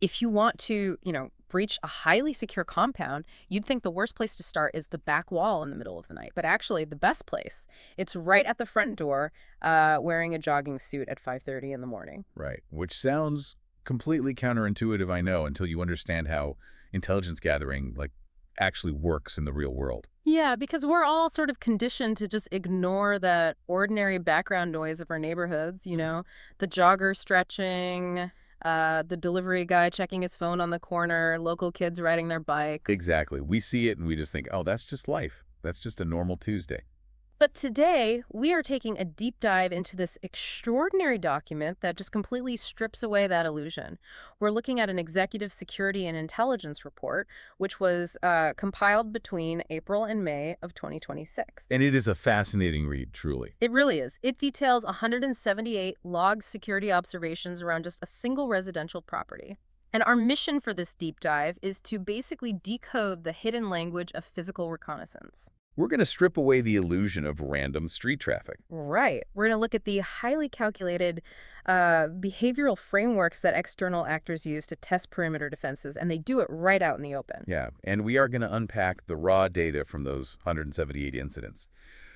If you want to, breach a highly secure compound, you'd think the worst place to start is the back wall in the middle of the night. But actually, the best place, it's right at the front door, wearing a jogging suit at 5:30 in the morning. Right, which sounds completely counterintuitive, I know, until you understand how intelligence gathering, actually works in the real world. Yeah, because we're all sort of conditioned to just ignore that ordinary background noise of our neighborhoods, the jogger stretching, the delivery guy checking his phone on the corner, local kids riding their bikes. Exactly. We see it and we just think, oh, that's just life. That's just a normal Tuesday. But today, we are taking a deep dive into this extraordinary document that just completely strips away that illusion. We're looking at an executive security and intelligence report, which was compiled between April and May of 2026. And it is a fascinating read, truly. It really is. It details 178 log security observations around just a single residential property. And our mission for this deep dive is to basically decode the hidden language of physical reconnaissance. We're going to strip away the illusion of random street traffic. Right. We're going to look at the highly calculated behavioral frameworks that external actors use to test perimeter defenses, and they do it right out in the open. Yeah, and we are going to unpack the raw data from those 178 incidents.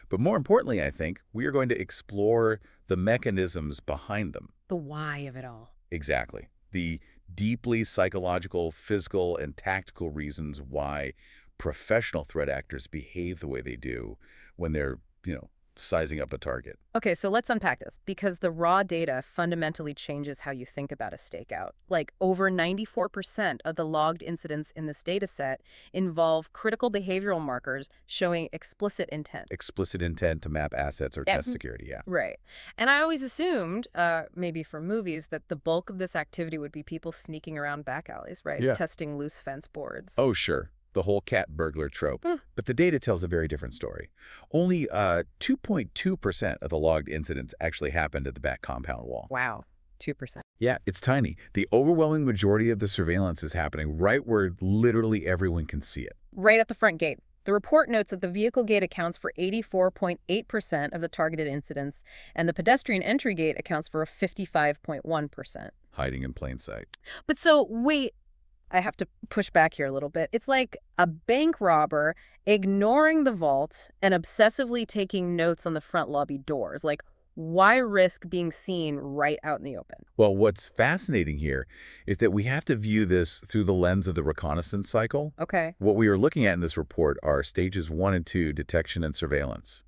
But more importantly, I think, we are going to explore the mechanisms behind them. The why of it all. Exactly. The deeply psychological, physical, and tactical reasons why professional threat actors behave the way they do when they're, sizing up a target. Okay, so let's unpack this, because the raw data fundamentally changes how you think about a stakeout. Like, over 94% of the logged incidents in this data set involve critical behavioral markers showing explicit intent. Explicit intent to map assets or test security, yeah. Right. And I always assumed, maybe from movies, that the bulk of this activity would be people sneaking around back alleys, right? Yeah. Testing loose fence boards. Oh, sure. The whole cat burglar trope. But the data tells a very different story. Only 2.2% of the logged incidents actually happened at the back compound wall. Wow. 2%. Yeah, it's tiny. The overwhelming majority of the surveillance is happening right where literally everyone can see it. Right at the front gate. The report notes that the vehicle gate accounts for 84.8% of the targeted incidents, and the pedestrian entry gate accounts for a 55.1%. Hiding in plain sight. But so, wait, I have to push back here a little bit. It's like a bank robber ignoring the vault and obsessively taking notes on the front lobby doors. Like, why risk being seen right out in the open? Well, what's fascinating here is that we have to view this through the lens of the reconnaissance cycle. Okay. What we are looking at in this report are stages 1 and 2, detection and surveillance.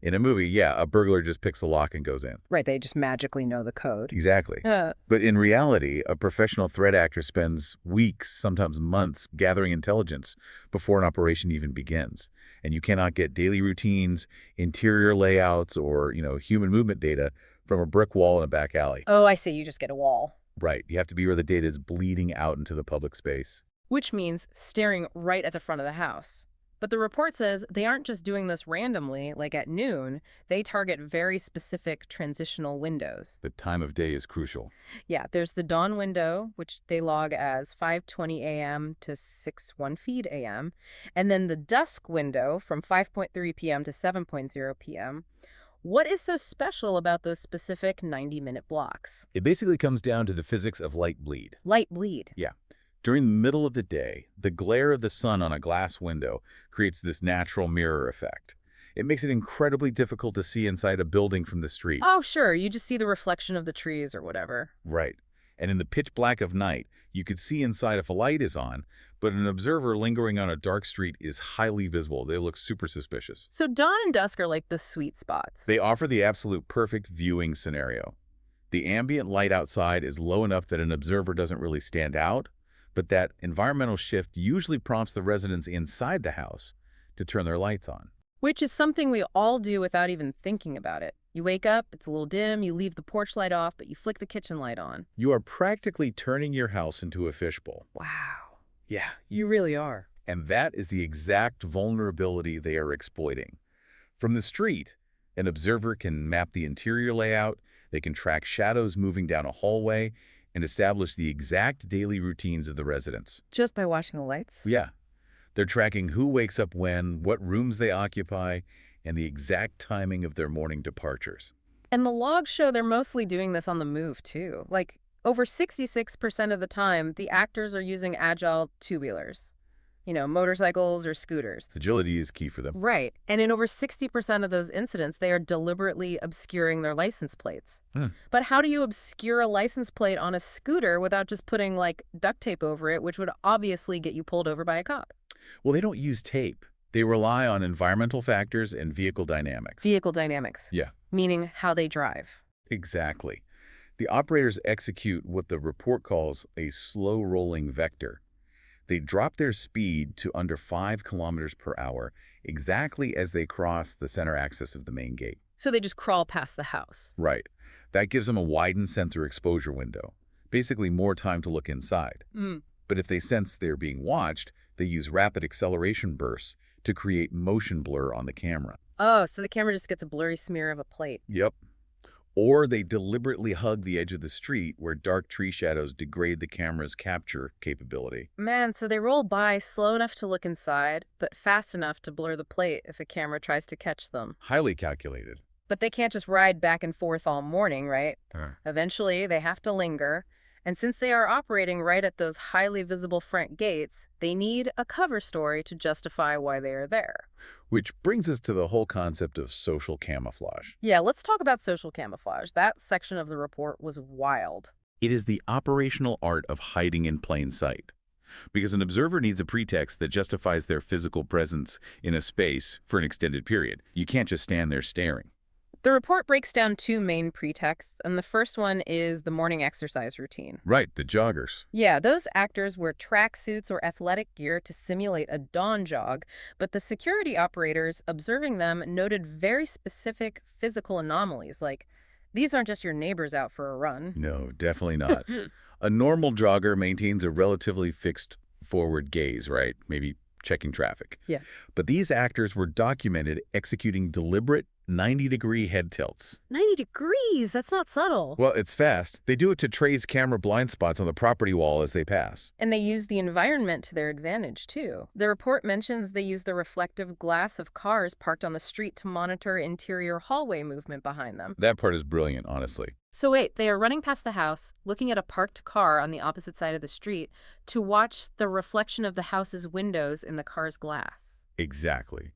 In a movie, yeah, a burglar just picks the lock and goes in. Right, they just magically know the code. Exactly. But in reality, a professional threat actor spends weeks, sometimes months, gathering intelligence before an operation even begins. And you cannot get daily routines, interior layouts, or, human movement data from a brick wall in a back alley. Oh, I see. You just get a wall. Right. You have to be where the data is bleeding out into the public space. Which means staring right at the front of the house. But the report says they aren't just doing this randomly, like at noon. They target very specific transitional windows. The time of day is crucial. Yeah, there's the dawn window, which they log as 5:20 a.m. to 6:1 feed a.m., and then the dusk window from 5:3 p.m. to 7:0 p.m. What is so special about those specific 90-minute blocks? It basically comes down to the physics of light bleed. Light bleed. Yeah. During the middle of the day, the glare of the sun on a glass window creates this natural mirror effect. It makes it incredibly difficult to see inside a building from the street. Oh, sure. You just see the reflection of the trees or whatever. Right. And in the pitch black of night, you could see inside if a light is on, but an observer lingering on a dark street is highly visible. They look super suspicious. So dawn and dusk are like the sweet spots. They offer the absolute perfect viewing scenario. The ambient light outside is low enough that an observer doesn't really stand out, but that environmental shift usually prompts the residents inside the house to turn their lights on. Which is something we all do without even thinking about it. You wake up, it's a little dim, you leave the porch light off, but you flick the kitchen light on. You are practically turning your house into a fishbowl. Wow. Yeah, You really are. and that is the exact vulnerability they are exploiting. From the street, an observer can map the interior layout, they can track shadows moving down a hallway, and establish the exact daily routines of the residents. Just by watching the lights? Yeah. They're tracking who wakes up when, what rooms they occupy, and the exact timing of their morning departures. And the logs show they're mostly doing this on the move, too. Like, Over 66% of the time, the actors are using agile two-wheelers, motorcycles or scooters. Agility is key for them. Right. And in over 60% of those incidents, they are deliberately obscuring their license plates. Hmm. But how do you obscure a license plate on a scooter without just putting, like, duct tape over it, which would obviously get you pulled over by a cop? Well, they don't use tape. They rely on environmental factors and vehicle dynamics. Vehicle dynamics. Yeah, Meaning how they drive. exactly. The operators execute what the report calls a slow-rolling vector. They drop their speed to under 5 kilometers per hour exactly as they cross the center axis of the main gate. So they just crawl past the house. Right. That gives them a widened sensor exposure window, basically more time to look inside. Mm. But if they sense they're being watched, they use rapid acceleration bursts to create motion blur on the camera. Oh, so the camera just gets a blurry smear of a plate. Yep. Or they deliberately hug the edge of the street where dark tree shadows degrade the camera's capture capability. Man, so they roll by slow enough to look inside, but fast enough to blur the plate if a camera tries to catch them. Highly calculated. But they can't just ride back and forth all morning, right? Uh, Eventually, they have to linger. And since they are operating right at those highly visible front gates, they need a cover story to justify why they are there. Which brings us to the whole concept of social camouflage. Yeah, let's talk about social camouflage. That section of the report was wild. It is the operational art of hiding in plain sight. Because an observer needs a pretext that justifies their physical presence in a space for an extended period. You can't just stand there staring. The report breaks down two main pretexts, and the first one is the morning exercise routine. Right, the joggers. Yeah, those actors wear tracksuits or athletic gear to simulate a dawn jog, but the security operators observing them noted very specific physical anomalies, like these aren't just your neighbors out for a run. No, definitely not. A normal jogger maintains a relatively fixed forward gaze, right? Maybe checking traffic. Yeah. But these actors were documented executing deliberate 90-degree head tilts. 90 degrees? That's not subtle. Well, it's fast. They do it to trace camera blind spots on the property wall as they pass. And they use the environment to their advantage, too. The report mentions they use the reflective glass of cars parked on the street to monitor interior hallway movement behind them. That part is brilliant, honestly. So wait, they are running past the house, looking at a parked car on the opposite side of the street to watch the reflection of the house's windows in the car's glass. Exactly.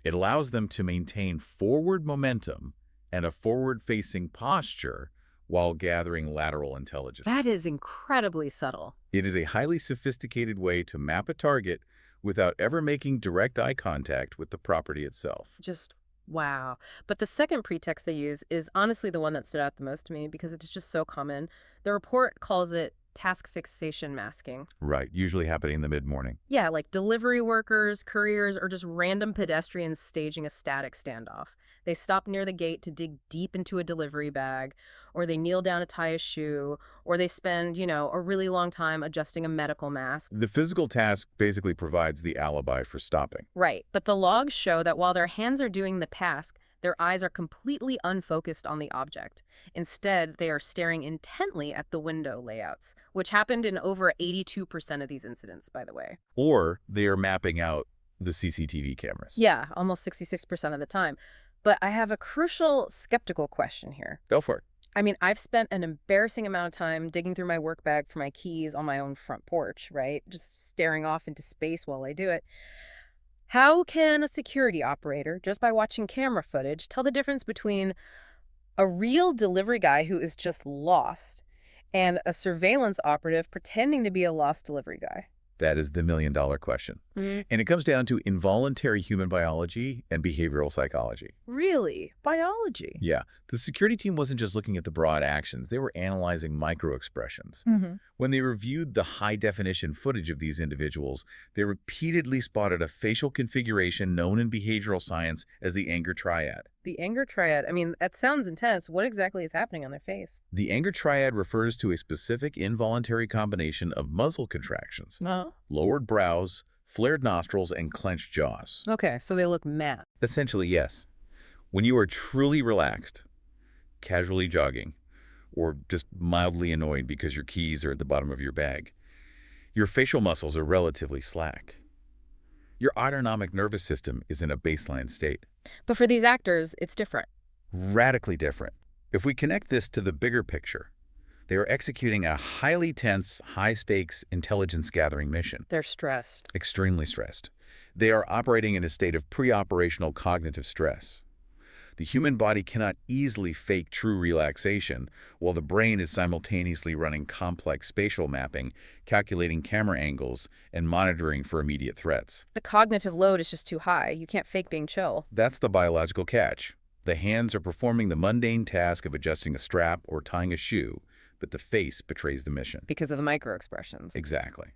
It allows them to maintain forward momentum and a forward-facing posture while gathering lateral intelligence. That is incredibly subtle. It is a highly sophisticated way to map a target without ever making direct eye contact with the property itself. Just wow. But the second pretext they use is honestly the one that stood out the most to me because it's just so common. The report calls it task fixation masking. Right, usually happening in the mid-morning. Yeah, like delivery workers, couriers, or just random pedestrians staging a static standoff. They stop near the gate to dig deep into a delivery bag, or they kneel down to tie a shoe, or they spend, a really long time adjusting a medical mask. The physical task basically provides the alibi for stopping. Right, but the logs show that while their hands are doing the task, their eyes are completely unfocused on the object. Instead, they are staring intently at the window layouts, which happened in over 82% of these incidents, by the way. Or they are mapping out the CCTV cameras. Yeah, almost 66% of the time. But I have a crucial skeptical question here. Go for it. I mean, I've spent an embarrassing amount of time digging through my work bag for my keys on my own front porch, right? Just staring off into space while I do it. How can a security operator, just by watching camera footage, tell the difference between a real delivery guy who is just lost and a surveillance operative pretending to be a lost delivery guy? That is the million-dollar question. Mm. And it comes down to involuntary human biology and behavioral psychology. Really? Biology? Yeah, the security team wasn't just looking at the broad actions. They were analyzing micro-expressions. Mm-hmm. When they reviewed the high-definition footage of these individuals, they repeatedly spotted a facial configuration known in behavioral science as the anger triad. The anger triad. I mean, that sounds intense. What exactly is happening on their face? The anger triad refers to a specific involuntary combination of muzzle contractions, Oh. lowered brows, flared nostrils, and clenched jaws. Okay, so they look mad. Essentially, yes. When you are truly relaxed, casually jogging, or just mildly annoyed because your keys are at the bottom of your bag, your facial muscles are relatively slack. Your autonomic nervous system is in a baseline state. But for these actors, it's different. Radically different. If we connect this to the bigger picture, They are executing a highly tense, high-stakes intelligence-gathering mission. They're stressed. Extremely stressed. They are operating in a state of pre-operational cognitive stress. The human body cannot easily fake true relaxation, while the brain is simultaneously running complex spatial mapping, calculating camera angles, and monitoring for immediate threats. The cognitive load is just too high. You can't fake being chill. That's the biological catch. The hands are performing the mundane task of adjusting a strap or tying a shoe, but the face betrays the mission. Because of the micro-expressions. Exactly.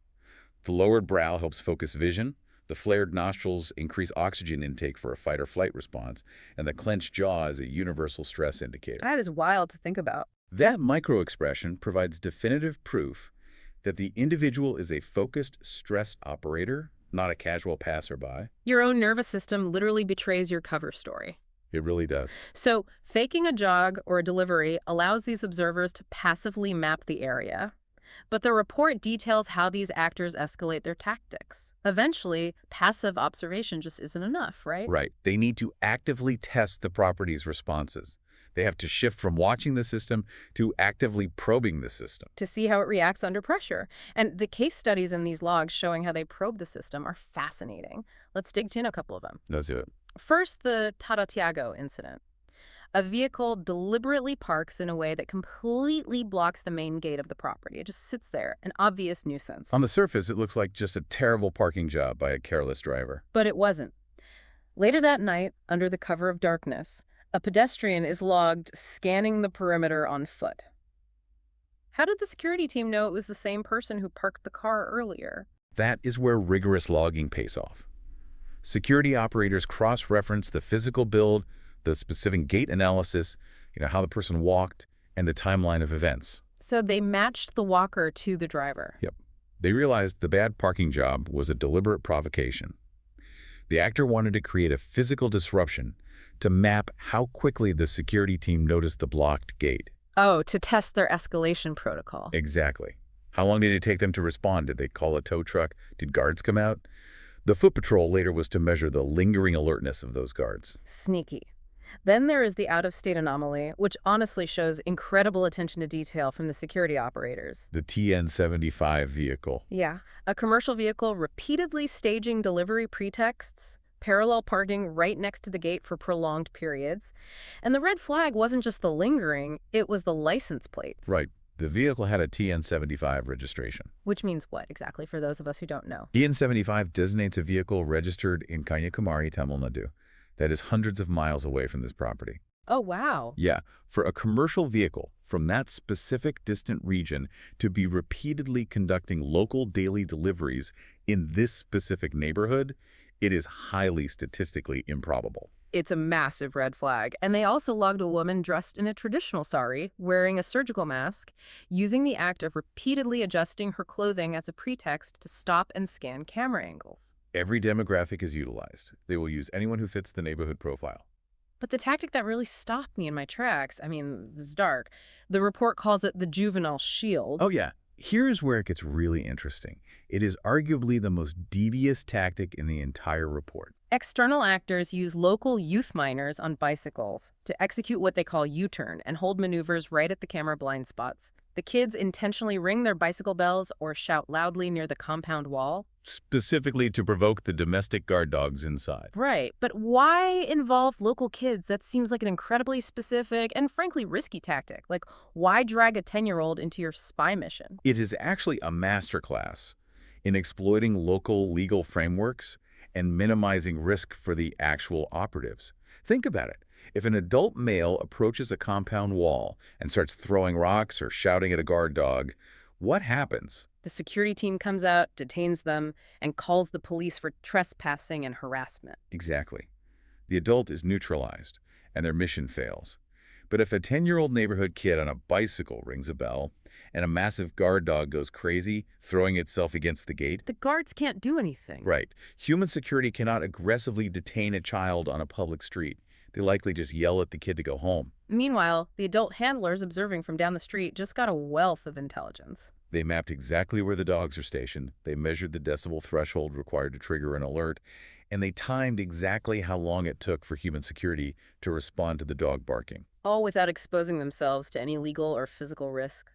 The lowered brow helps focus vision, the flared nostrils increase oxygen intake for a fight-or-flight response, and the clenched jaw is a universal stress indicator. That is wild to think about. That micro-expression provides definitive proof that the individual is a focused, stressed operator, not a casual passerby. Your own nervous system literally betrays your cover story. It really does. So, faking a jog or a delivery allows these observers to passively map the area. But the report details how these actors escalate their tactics. Eventually, passive observation just isn't enough, right? Right. They need to actively test the property's responses. They have to shift from watching the system to actively probing the system. To see how it reacts under pressure. And the case studies in these logs showing how they probe the system are fascinating. Let's dig into a couple of them. Let's do it. First, the Tiago incident. A vehicle deliberately parks in a way that completely blocks the main gate of the property. It just sits there, an obvious nuisance. On the surface, it looks like just a terrible parking job by a careless driver. But it wasn't. Later that night, under the cover of darkness, a pedestrian is logged scanning the perimeter on foot. How did the security team know it was the same person who parked the car earlier? That is where rigorous logging pays off. Security operators cross-reference the physical build, the specific gait analysis, how the person walked, and the timeline of events. So they matched the walker to the driver. Yep. They realized the bad parking job was a deliberate provocation. The actor wanted to create a physical disruption to map how quickly the security team noticed the blocked gate. Oh, to test their escalation protocol. Exactly. How long did it take them to respond? Did they call a tow truck? Did guards come out? The foot patrol later was to measure the lingering alertness of those guards. Sneaky. Then there is the out-of-state anomaly, which honestly shows incredible attention to detail from the security operators. The TN-75 vehicle. Yeah, a commercial vehicle repeatedly staging delivery pretexts, parallel parking right next to the gate for prolonged periods. And the red flag wasn't just the lingering, it was the license plate. Right. The vehicle had a TN-75 registration. Which means what exactly for those of us who don't know? TN-75 designates a vehicle registered in Kanyakumari, Tamil Nadu. That is hundreds of miles away from this property. Oh, wow. Yeah, for a commercial vehicle from that specific distant region to be repeatedly conducting local daily deliveries in this specific neighborhood, it is highly statistically improbable. It's a massive red flag. And they also logged a woman dressed in a traditional sari, wearing a surgical mask, using the act of repeatedly adjusting her clothing as a pretext to stop and scan camera angles. Every demographic is utilized. They will use anyone who fits the neighborhood profile. But the tactic that really stopped me in my tracks, this is dark, the report calls it the juvenile shield. Oh, yeah. Here's where it gets really interesting. It is arguably the most devious tactic in the entire report. External actors use local youth minors on bicycles to execute what they call U-turn and hold maneuvers right at the camera blind spots. The kids intentionally ring their bicycle bells or shout loudly near the compound wall. Specifically to provoke the domestic guard dogs inside. Right, but why involve local kids? That seems like an incredibly specific and frankly risky tactic. Like, why drag a 10-year-old into your spy mission? It is actually a masterclass in exploiting local legal frameworks and minimizing risk for the actual operatives. Think about it. If an adult male approaches a compound wall and starts throwing rocks or shouting at a guard dog, what happens? The security team comes out, detains them, and calls the police for trespassing and harassment. Exactly. The adult is neutralized, and their mission fails. But if a 10-year-old neighborhood kid on a bicycle rings a bell, and a massive guard dog goes crazy, throwing itself against the gate... The guards can't do anything. Right. Human security cannot aggressively detain a child on a public street. They likely just yell at the kid to go home. Meanwhile, the adult handlers observing from down the street just got a wealth of intelligence. They mapped exactly where the dogs are stationed, they measured the decibel threshold required to trigger an alert, and they timed exactly how long it took for human security to respond to the dog barking. All without exposing themselves to any legal or physical risk.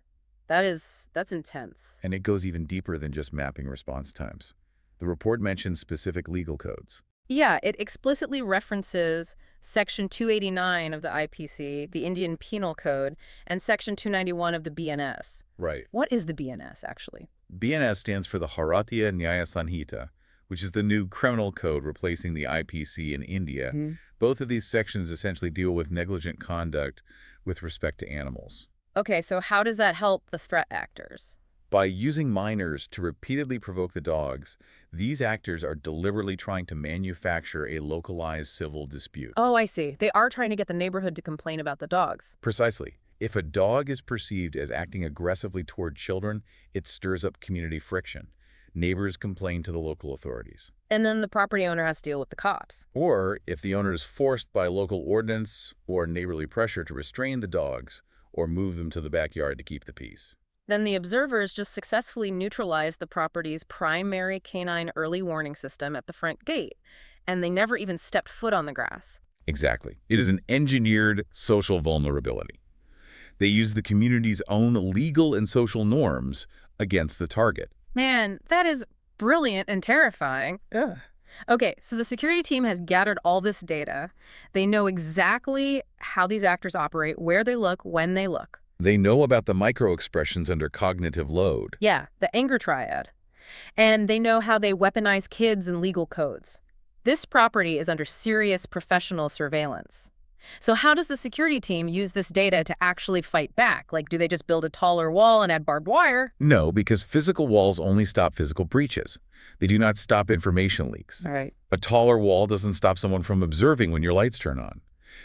That's intense. And it goes even deeper than just mapping response times. The report mentions specific legal codes. Yeah, it explicitly references Section 289 of the IPC, the Indian Penal Code, and Section 291 of the BNS. Right. What is the BNS, actually? BNS stands for the Bharatiya Nyaya Sanhita, which is the new criminal code replacing the IPC in India. Hmm. Both of these sections essentially deal with negligent conduct with respect to animals. Okay, so how does that help the threat actors? By using minors to repeatedly provoke the dogs, these actors are deliberately trying to manufacture a localized civil dispute. Oh, I see. They are trying to get the neighborhood to complain about the dogs. Precisely. If a dog is perceived as acting aggressively toward children, it stirs up community friction. Neighbors complain to the local authorities. And then the property owner has to deal with the cops. Or, if the owner is forced by local ordinance or neighborly pressure to restrain the dogs or move them to the backyard to keep the peace. Then the observers just successfully neutralized the property's primary canine early warning system at the front gate, and they never even stepped foot on the grass. Exactly. It is an engineered social vulnerability. They use the community's own legal and social norms against the target. Man, that is brilliant and terrifying. Ugh. Okay, so the security team has gathered all this data. They know exactly how these actors operate, where they look, when they look. They know about the micro-expressions under cognitive load. Yeah, the anger triad. And they know how they weaponize kids and legal codes. This property is under serious professional surveillance. So how does the security team use this data to actually fight back? Like, do they just build a taller wall and add barbed wire? No, because physical walls only stop physical breaches. They do not stop information leaks. All right. A taller wall doesn't stop someone from observing when your lights turn on.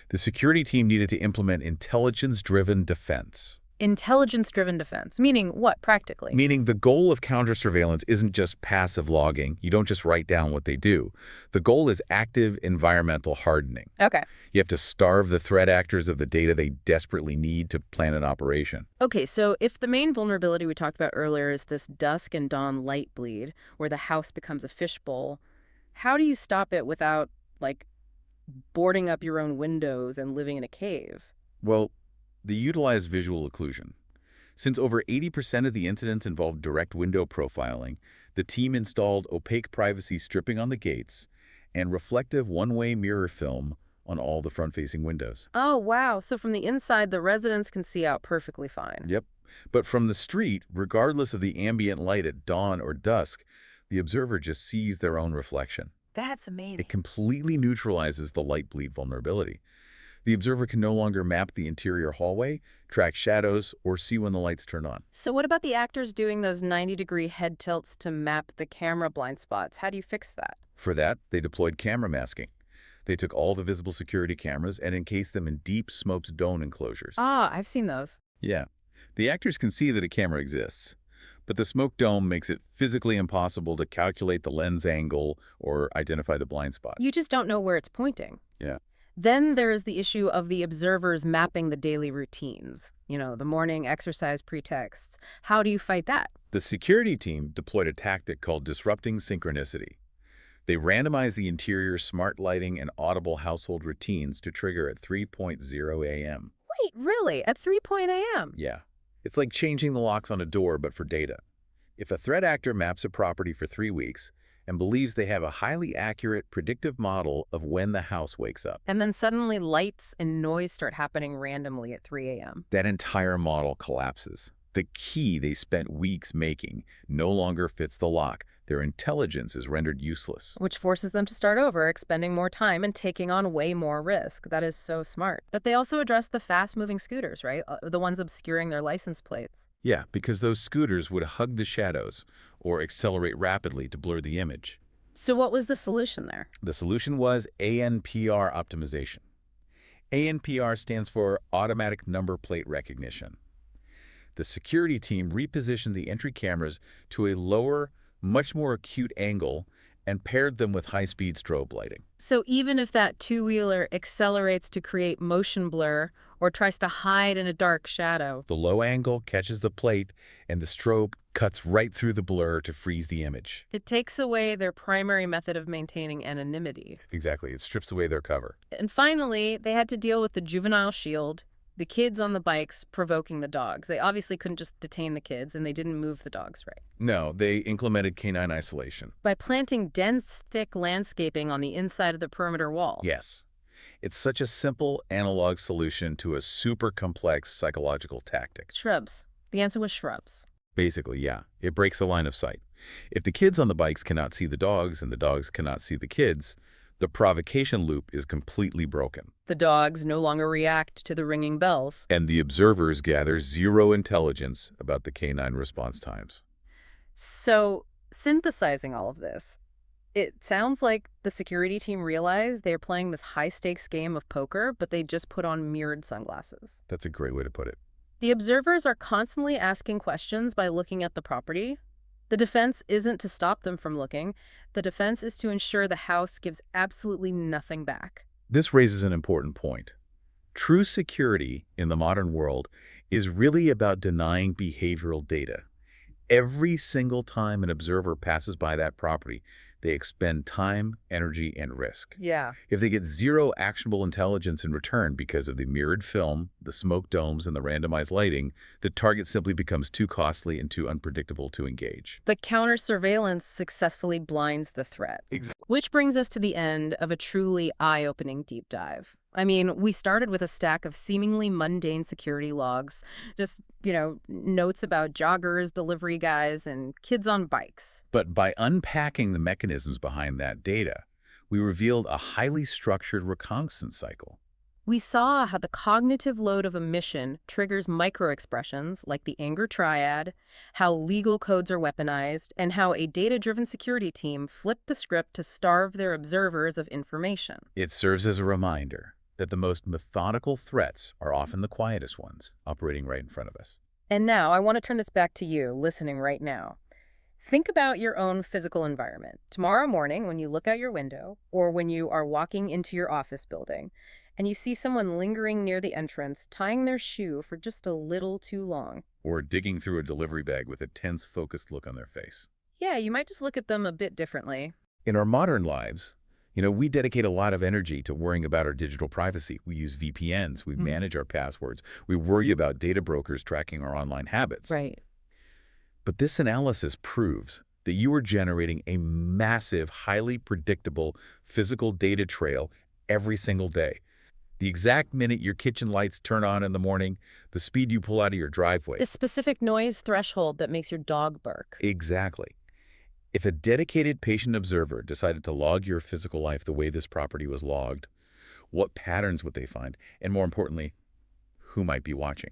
The security team needed to implement intelligence-driven defense. Intelligence-driven defense, meaning what practically? Meaning the goal of counter-surveillance isn't just passive logging. You don't just write down what they do. The goal is active environmental hardening. Okay. You have to starve the threat actors of the data they desperately need to plan an operation. Okay, so if the main vulnerability we talked about earlier is this dusk and dawn light bleed, where the house becomes a fishbowl, how do you stop it without, like, boarding up your own windows and living in a cave? Well, they utilize visual occlusion. Since over 80% of the incidents involved direct window profiling, the team installed opaque privacy stripping on the gates and reflective one-way mirror film on all the front-facing windows. Oh, wow. So from the inside, the residents can see out perfectly fine. Yep. But from the street, regardless of the ambient light at dawn or dusk, the observer just sees their own reflection. That's amazing. It completely neutralizes the light bleed vulnerability. The observer can no longer map the interior hallway, track shadows, or see when the lights turn on. So what about the actors doing those 90-degree head tilts to map the camera blind spots? How do you fix that? For that, they deployed camera masking. They took all the visible security cameras and encased them in deep smoked dome enclosures. Ah, I've seen those. Yeah. The actors can see that a camera exists, but the smoke dome makes it physically impossible to calculate the lens angle or identify the blind spot. You just don't know where it's pointing. Yeah. Then there is the issue of the observers mapping the daily routines. You know, the morning exercise pretexts. How do you fight that? The security team deployed a tactic called disrupting synchronicity. They randomized the interior smart lighting and audible household routines to trigger at 3:00 a.m. Wait, really? At 3 a.m.? Yeah. It's like changing the locks on a door, but for data. If a threat actor maps a property for 3 weeks and believes they have a highly accurate predictive model of when the house wakes up, And then suddenly lights and noise start happening randomly at 3 a.m. that entire model collapses. The key they spent weeks making no longer fits the lock. Their intelligence is rendered useless. Which forces them to start over, expending more time and taking on way more risk. That is so smart. But they also address the fast-moving scooters, right? The ones obscuring their license plates. Yeah, because those scooters would hug the shadows or accelerate rapidly to blur the image. So what was the solution there? The solution was ANPR optimization. ANPR stands for Automatic Number Plate Recognition. The security team repositioned the entry cameras to a lower, much more acute angle and paired them with high-speed strobe lighting. So even if that two-wheeler accelerates to create motion blur or tries to hide in a dark shadow, The low angle catches the plate, and the strobe cuts right through the blur to freeze the image. it takes away their primary method of maintaining anonymity. Exactly. It strips away their cover. And finally, they had to deal with the juvenile shield, The kids on the bikes provoking the dogs. They obviously couldn't just detain the kids, and they didn't move the dogs right. No, they implemented canine isolation. By planting dense, thick landscaping on the inside of the perimeter wall. Yes. It's such a simple analog solution to a super complex psychological tactic. Shrubs. The answer was shrubs. Basically, yeah, it breaks the line of sight. If the kids on the bikes cannot see the dogs and the dogs cannot see the kids, the provocation loop is completely broken. The dogs no longer react to the ringing bells. And the observers gather zero intelligence about the canine response times. So, synthesizing all of this, it sounds like the security team realized they're playing this high-stakes game of poker, but they just put on mirrored sunglasses. That's a great way to put it. The observers are constantly asking questions by looking at the property. The defense isn't to stop them from looking. The defense is to ensure the house gives absolutely nothing back. This raises an important point. True security in the modern world is really about denying behavioral data. Every single time an observer passes by that property, they expend time, energy, and risk. Yeah. If they get zero actionable intelligence in return because of the mirrored film, the smoke domes, and the randomized lighting, the target simply becomes too costly and too unpredictable to engage. The counter-surveillance successfully blinds the threat. Exactly. Which brings us to the end of a truly eye-opening deep dive. I mean, we started with a stack of seemingly mundane security logs, just, notes about joggers, delivery guys, and kids on bikes. But by unpacking the mechanisms behind that data, we revealed a highly structured reconnaissance cycle. We saw how the cognitive load of a mission triggers microexpressions like the anger triad, how legal codes are weaponized, and how a data-driven security team flipped the script to starve their observers of information. It serves as a reminder that the most methodical threats are often the quietest ones, operating right in front of us. And now, I want to turn this back to you, listening right now. Think about your own physical environment. Tomorrow morning, when you look out your window, or when you are walking into your office building, and you see someone lingering near the entrance, tying their shoe for just a little too long. Or digging through a delivery bag with a tense, focused look on their face. Yeah, you might just look at them a bit differently. In our modern lives, we dedicate a lot of energy to worrying about our digital privacy. We use VPNs, we manage our passwords, we worry about data brokers tracking our online habits. Right. But this analysis proves that you are generating a massive, highly predictable physical data trail every single day. The exact minute your kitchen lights turn on in the morning, the speed you pull out of your driveway. The specific noise threshold that makes your dog bark. Exactly. If a dedicated patient observer decided to log your physical life the way this property was logged, what patterns would they find? And more importantly, who might be watching?